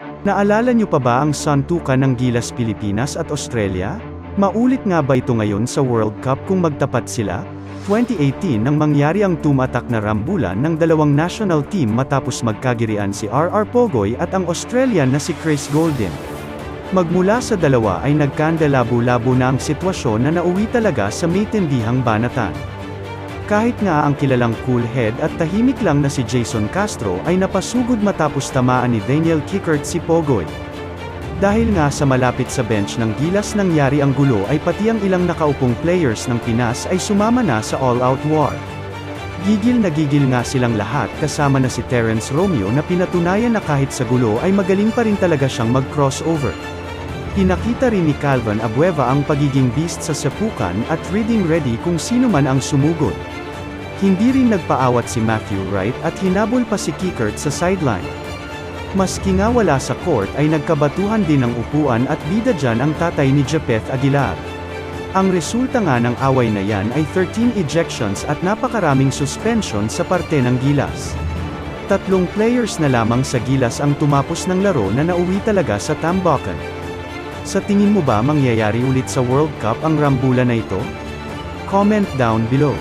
Naalala niyo pa ba ang suntukan ng Gilas Pilipinas at Australia? Maulit nga ba ito ngayon sa World Cup kung magtapat sila? 2018 nang mangyari ang tumatak na rambulan ng dalawang national team matapos magkagirian si RR Pogoy at ang Australian na si Chris Golden. Magmula sa dalawa ay nagkandalabo-labo na ang sitwasyon na nauwi talaga sa may tindihang banatan. Kahit nga ang kilalang cool head at tahimik lang na si Jason Castro ay napasugod matapos tamaan ni Daniel Kickert si Pogoy. Dahil nga sa malapit sa bench ng Gilas nangyari ang gulo ay pati ang ilang nakaupong players ng Pinas ay sumama na sa all-out war. Gigil na gigil nga silang lahat kasama na si Terence Romeo na pinatunayan na kahit sa gulo ay magaling pa rin talaga siyang mag-crossover. Pinakita rin ni Calvin Abueva ang pagiging beast sa sepukan at reading ready kung sino man ang sumugod. Hindi rin nagpaawat si Matthew Wright at hinabol pa si Kickert sa sideline. Maski nga wala sa court ay nagkabatuhan din ng upuan at bida dyan ang tatay ni Japeth Aguilar. Ang resulta nga ng away na yan ay 13 ejections at napakaraming suspension sa parte ng Gilas. 3 players na lamang sa Gilas ang tumapos ng laro na nauwi talaga sa tambakan. Sa tingin mo ba mangyayari ulit sa World Cup ang rambulan na ito? Comment down below.